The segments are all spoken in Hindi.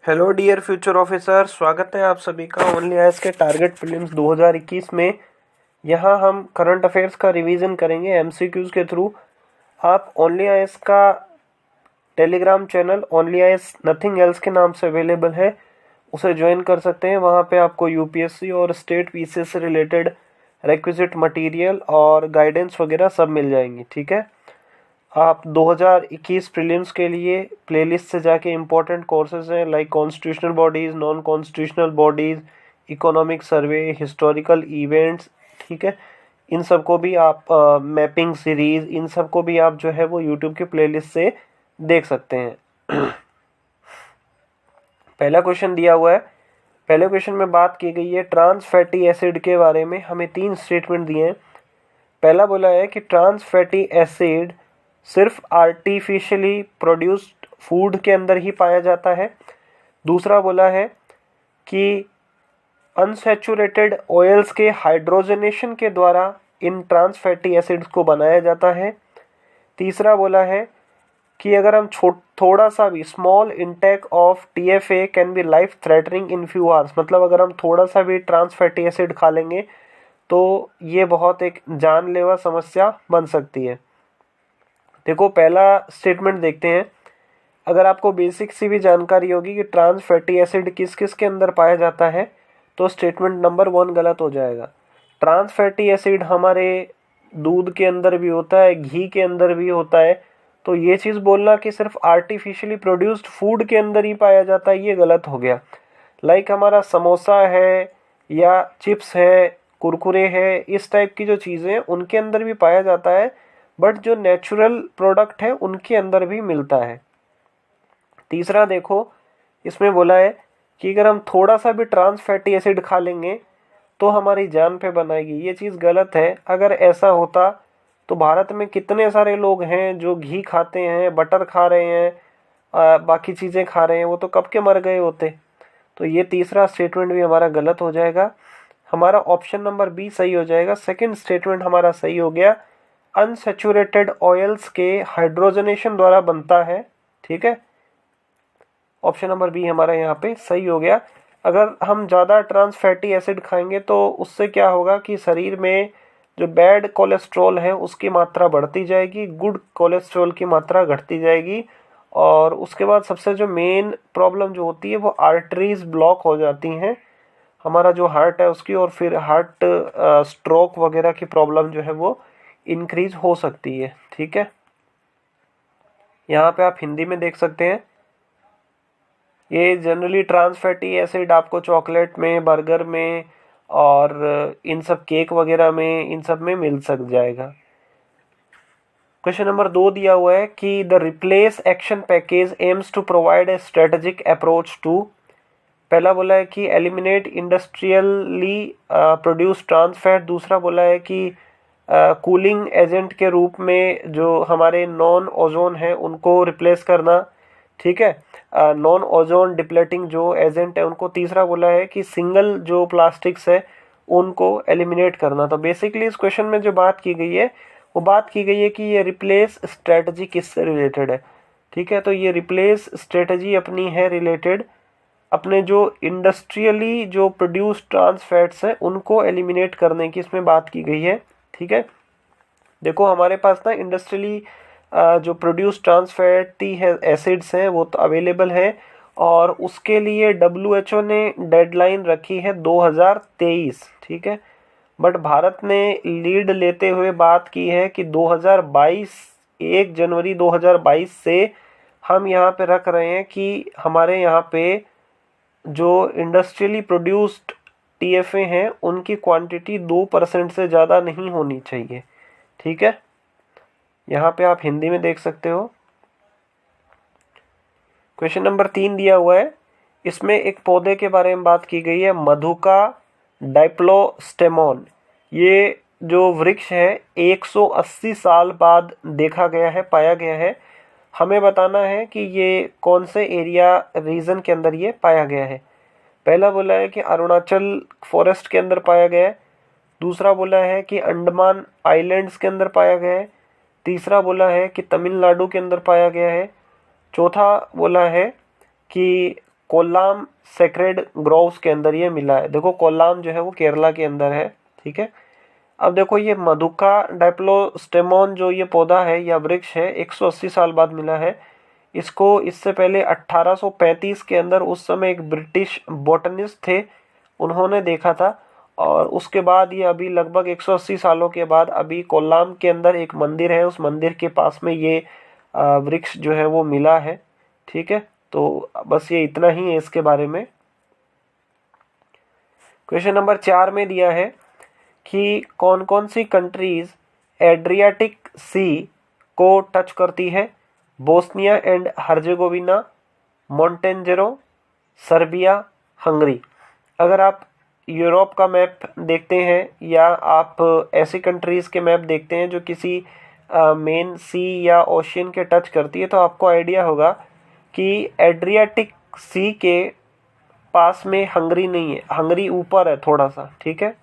हेलो डियर फ्यूचर ऑफिसर, स्वागत है आप सभी का ओनली आईएएस के टारगेट प्रीलिम्स 2021 में। यहाँ हम करंट अफेयर्स का रिवीजन करेंगे एमसीक्यूज के थ्रू। आप ओनली आईएएस का Telegram channel only IAS nothing else के नाम से अवेलेबल है, उसे ज्वाइन कर सकते हैं। वहाँ पे आपको यूपीएससी और स्टेट पीसीएस से रिलेटेड रिक्विजिट मटेरियल और गाइडेंस वगैरह सब मिल जाएंगी। ठीक है, आप 2021 प्रीलिम्स के लिए प्लेलिस्ट से जाके इम्पोर्टेंट कोर्सेज हैं like constitutional bodies, non constitutional bodies, economic survey, historical events, ठीक है, इन सब को भी आप मैपिंग सीरीज़, इन सब को भी आप जो है वो यूट्यूब के प्लेलिस्ट से देख सकते हैं। पहला क्वेश्चन दिया हुआ है। पहले क्वेश्चन में बात की गई है ट्रांस फैटी एसिड के बारे में। हमें 3 स्टेटमेंट दिए हैं। पहला बोला है कि ट्रांस फैटी एसिड सिर्फ आर्टिफिशियली प्रोड्यूस्ड फूड के अंदर ही पाया जाता है। दूसरा बोला है कि अनसैचुरेटेड ऑयल्स के हाइड्रोजनेशन के द्वारा इन ट्रांस फैटी एसिड्स को बनाया जाता है। तीसरा बोला है कि अगर हम थोड़ा सा भी small intake of TFA can be life threatening in few hours, मतलब अगर हम थोड़ा सा भी ट्रांस फैटी एसिड खा लेंगे तो ये बहुत एक जानलेवा समस्या बन सकती है। देखो, पहला स्टेटमेंट देखते हैं। अगर आपको बेसिक सी भी जानकारी होगी कि ट्रांस फैटी एसिड किस किस के अंदर पाया जाता है तो स्टेटमेंट नंबर 1 गलत हो जाएगा। ट्रांस फैटी एसिड हमारे दूध के अंदर भी होता है, घी के अंदर भी होता है, तो ये चीज़ बोलना कि सिर्फ आर्टिफिशियली प्रोड्यूस्ड फूड के अंदर ही पाया जाता है, ये गलत हो गया। लाइक हमारा समोसा है या चिप्स है, कुरकुरे है, इस टाइप की जो चीज़ें हैं उनके अंदर भी पाया जाता है, बट जो नेचुरल प्रोडक्ट है उनके अंदर भी मिलता है। तीसरा देखो, इसमें बोला है कि अगर हम थोड़ा सा भी ट्रांस फैटी एसिड खा लेंगे तो हमारी जान पे बनाएगी। ये चीज़ गलत है। अगर ऐसा होता तो भारत में कितने सारे लोग हैं जो घी खाते हैं, बटर खा रहे हैं, बाकी चीज़ें खा रहे हैं, वो तो कब के मर गए होते। तो ये तीसरा स्टेटमेंट भी हमारा गलत हो जाएगा। हमारा ऑप्शन नंबर बी सही हो जाएगा। सेकंड स्टेटमेंट हमारा सही हो गया, अनसैचुरेटेड ऑयल्स के हाइड्रोजनेशन द्वारा बनता है। ठीक है, ऑप्शन नंबर बी हमारा यहाँ पे सही हो गया। अगर हम ज़्यादा ट्रांस फैटी एसिड खाएंगे तो उससे क्या होगा कि शरीर में जो बैड कोलेस्ट्रॉल है उसकी मात्रा बढ़ती जाएगी, गुड कोलेस्ट्रॉल की मात्रा घटती जाएगी, और उसके बाद सबसे जो मेन प्रॉब्लम जो होती है वो आर्टरीज ब्लॉक हो जाती हैं, हमारा जो हार्ट है उसकी, और फिर हार्ट स्ट्रोक वगैरह की प्रॉब्लम जो है वो इंक्रीज हो सकती है। ठीक है, यहाँ पे आप हिंदी में देख सकते हैं। ये जनरली ट्रांस फैटी एसिड आपको चॉकलेट में, बर्गर में और इन सब केक वगैरह में, इन सब में मिल सक जाएगा। क्वेश्चन नंबर 2 दिया हुआ है कि the replace action package aims to provide a strategic approach to. पहला बोला है कि eliminate industrially produce trans fat. दूसरा बोला है कि कूलिंग एजेंट के रूप में जो हमारे नॉन ओजोन है उनको रिप्लेस करना। ठीक है, नॉन ओजोन डिप्लेटिंग जो एजेंट है उनको। तीसरा बोला है कि सिंगल जो प्लास्टिक्स है उनको एलिमिनेट करना। तो बेसिकली इस क्वेश्चन में जो बात की गई है वो बात की गई है कि ये रिप्लेस स्ट्रेटजी किससे रिलेटेड है। ठीक है, तो ये रिप्लेस स्ट्रेटजी अपनी है रिलेटेड अपने जो इंडस्ट्रियली जो प्रोड्यूस ट्रांस फैट्स हैं उनको एलिमिनेट करने की इसमें बात की गई है। ठीक है, देखो हमारे पास ना इंडस्ट्रियली जो प्रोड्यूस ट्रांस फैटी एसिड्स हैं वो तो अवेलेबल है, और उसके लिए WHO ने डेडलाइन रखी है 2023। ठीक है, बट भारत ने लीड लेते हुए बात की है कि 2022, 1 जनवरी 2022 से हम यहाँ पे रख रहे हैं कि हमारे यहाँ पे जो इंडस्ट्रियली प्रोड्यूस्ड टीएफए हैं उनकी क्वांटिटी 2% से ज़्यादा नहीं होनी चाहिए। ठीक है, यहाँ पे आप हिंदी में देख सकते हो। क्वेश्चन नंबर 3 दिया हुआ है। इसमें एक पौधे के बारे में बात की गई है, मधुका डाइप्लोस्टेमोन। ये जो वृक्ष है 180 साल बाद देखा गया है, पाया गया है। हमें बताना है कि ये कौन से एरिया रीजन के अंदर ये पाया गया है। पहला बोला है कि अरुणाचल फॉरेस्ट के अंदर पाया गया है। दूसरा बोला है कि अंडमान आइलैंड्स के अंदर पाया गया है। तीसरा बोला है कि तमिलनाडु के अंदर पाया गया है। चौथा बोला है कि कोल्लाम सेक्रेड ग्रोव्स के अंदर ये मिला है। देखो कोल्लाम जो है वो केरला के अंदर है, ठीक है। अब देखो ये मधुका डाइप्लोस्टेमोन जो ये पौधा है या वृक्ष है 180 साल बाद मिला है। इसको इससे पहले 1835 के अंदर उस समय एक ब्रिटिश बॉटनिस्ट थे, उन्होंने देखा था। और उसके बाद ये अभी लगभग 180 सालों के बाद अभी कोल्लाम के अंदर एक मंदिर है, उस मंदिर के पास में ये वृक्ष जो है वो मिला है, ठीक है। तो बस ये इतना ही है इसके बारे में। क्वेश्चन नंबर 4 में दिया है कि कौन कौन सी कंट्रीज एड्रियाटिक सी को टच करती है। Bosnia and Herzegovina, Montenegro, Serbia, Hungary. अगर आप यूरोप का मैप देखते हैं या आप ऐसी कंट्रीज़ के मैप देखते हैं जो किसी मेन सी या ओशियन के टच करती है, तो आपको आइडिया होगा कि एड्रियाटिक सी के पास में हंगरी नहीं है, हंगरी ऊपर है थोड़ा सा, ठीक है।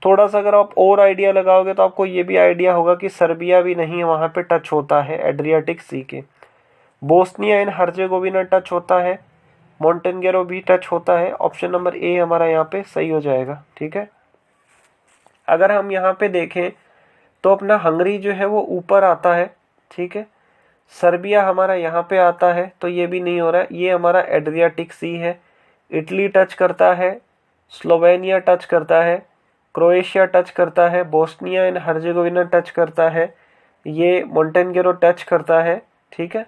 थोड़ा सा अगर आप और आइडिया लगाओगे तो आपको ये भी आइडिया होगा कि सर्बिया भी नहीं है, वहाँ पे टच होता है एड्रियाटिक सी के। बोस्निया एंड हर्जेगोविना टच होता है, मोंटेनेग्रो भी टच होता है। ऑप्शन नंबर ए हमारा यहाँ पे सही हो जाएगा, ठीक है। अगर हम यहाँ पे देखें तो अपना हंगरी जो है वो ऊपर आता है, ठीक है। सर्बिया हमारा यहाँ पे आता है, तो ये भी नहीं हो रहा है, ये हमारा एड्रियाटिक सी है। इटली टच करता है, स्लोवेनिया टच करता है, क्रोएशिया टच करता है, बोस्निया एंड हर्जेगोविना टच करता है, ये मोंटेनेग्रो टच करता है, ठीक है।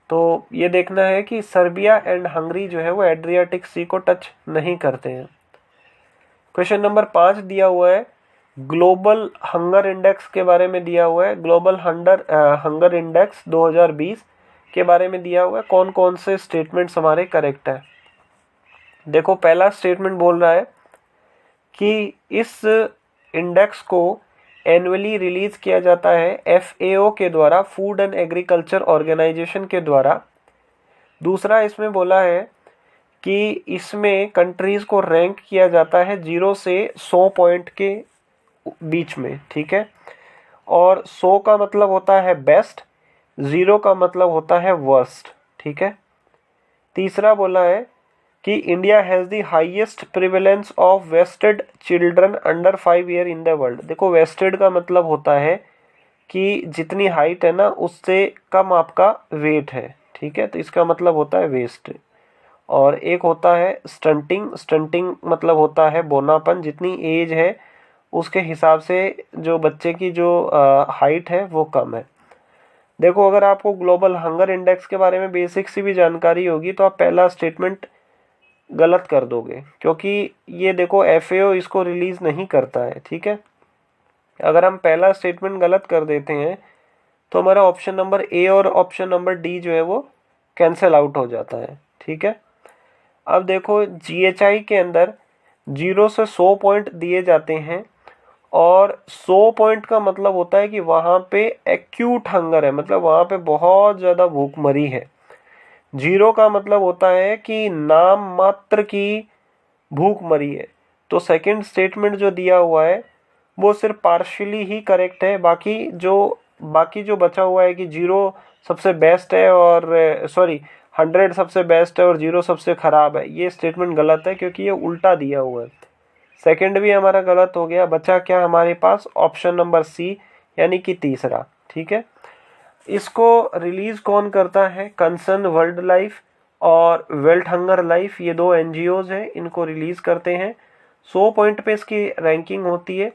तो ये देखना है कि सर्बिया एंड हंगरी जो है वो एड्रियाटिक सी को टच नहीं करते हैं। क्वेश्चन नंबर 5 दिया हुआ है, ग्लोबल हंगर इंडेक्स के बारे में दिया हुआ है। ग्लोबल हंगर इंडेक्स 2020 के बारे में दिया हुआ है। कौन कौन से स्टेटमेंट्स हमारे करेक्ट है। देखो पहला स्टेटमेंट बोल रहा है कि इस इंडेक्स को एनुअली रिलीज किया जाता है FAO के द्वारा, फूड एंड एग्रीकल्चर ऑर्गेनाइजेशन के द्वारा। दूसरा इसमें बोला है कि इसमें कंट्रीज को रैंक किया जाता है 0 से 100 पॉइंट के बीच में, ठीक है। और 100 का मतलब होता है बेस्ट, 0 का मतलब होता है वर्स्ट, ठीक है। तीसरा बोला है कि India has the highest prevalence of wasted children under 5 year in the world. देखो वेस्टेड का मतलब होता है कि जितनी हाइट है ना उससे कम आपका वेट है, ठीक है। तो इसका मतलब होता है वेस्ट। और एक होता है स्टंटिंग, स्टंटिंग मतलब होता है बोनापन, जितनी एज है उसके हिसाब से जो बच्चे की जो हाइट है वो कम है। देखो अगर आपको ग्लोबल हंगर इंडेक्स के बारे में बेसिक सी भी जानकारी होगी तो आप पहला स्टेटमेंट गलत कर दोगे, क्योंकि ये देखो FAO इसको रिलीज नहीं करता है, ठीक है। अगर हम पहला स्टेटमेंट गलत कर देते हैं तो हमारा ऑप्शन नंबर ए और ऑप्शन नंबर डी जो है वो कैंसिल आउट हो जाता है, ठीक है। अब देखो GHI के अंदर 0 से 100 पॉइंट दिए जाते हैं और 100 पॉइंट का मतलब होता है कि वहाँ पे एक्यूट हंगर है, मतलब वहाँ पे बहुत ज़्यादा भूखमरी है। 0 का मतलब होता है कि नाम मात्र की भूखमरी है। तो सेकंड स्टेटमेंट जो दिया हुआ है वो सिर्फ पार्शियली ही करेक्ट है, बाकी जो बचा हुआ है कि 0 सबसे बेस्ट है और 100 सबसे बेस्ट है और 0 सबसे ख़राब है, ये स्टेटमेंट गलत है क्योंकि ये उल्टा दिया हुआ है। सेकंड भी हमारा गलत हो गया, बचा क्या हमारे पास ऑप्शन नंबर सी यानी कि तीसरा, ठीक है। इसको रिलीज़ कौन करता है, कंसर्न वर्ल्ड लाइफ और वर्ल्ड हंगर लाइफ, ये 2 NGOs हैं, इनको रिलीज़ करते हैं। 100 पॉइंट पे इसकी रैंकिंग होती है।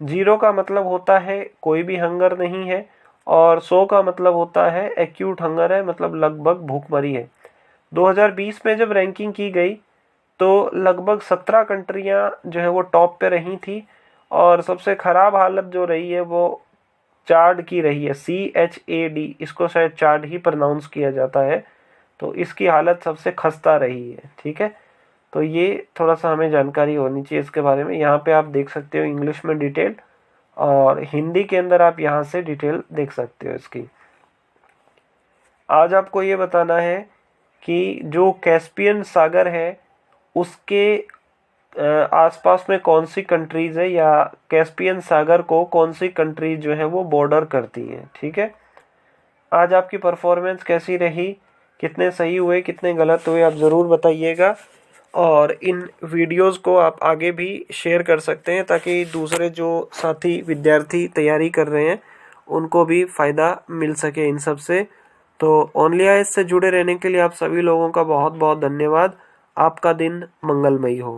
0 का मतलब होता है कोई भी हंगर नहीं है और 100 का मतलब होता है एक्यूट हंगर है, मतलब लगभग भूखमरी है। 2020 में जब रैंकिंग की गई तो लगभग 17 कंट्रियां जो है वो टॉप पे रही थी और सबसे ख़राब हालत जो रही है वो चाड की रही है, CHAD, इसको शायद चाड ही प्रोनाउंस किया जाता है। तो इसकी हालत सबसे खस्ता रही है, ठीक है। तो ये थोड़ा सा हमें जानकारी होनी चाहिए इसके बारे में। यहाँ पे आप देख सकते हो इंग्लिश में डिटेल और हिंदी के अंदर आप यहाँ से डिटेल देख सकते हो इसकी। आज आपको ये बताना है कि जो कैस्पियन सागर है उसके आसपास में कौन सी कंट्रीज़ है या कैस्पियन सागर को कौन सी कंट्रीज जो है वो बॉर्डर करती हैं, ठीक है। आज आपकी परफॉर्मेंस कैसी रही कितने सही हुए कितने गलत हुए आप ज़रूर बताइएगा। और इन वीडियोस को आप आगे भी शेयर कर सकते हैं ताकि दूसरे जो साथी विद्यार्थी तैयारी कर रहे हैं उनको भी फ़ायदा मिल सके इन सब से। तो ओनली आईएएस से जुड़े रहने के लिए आप सभी लोगों का बहुत बहुत धन्यवाद। आपका दिन मंगलमयी हो।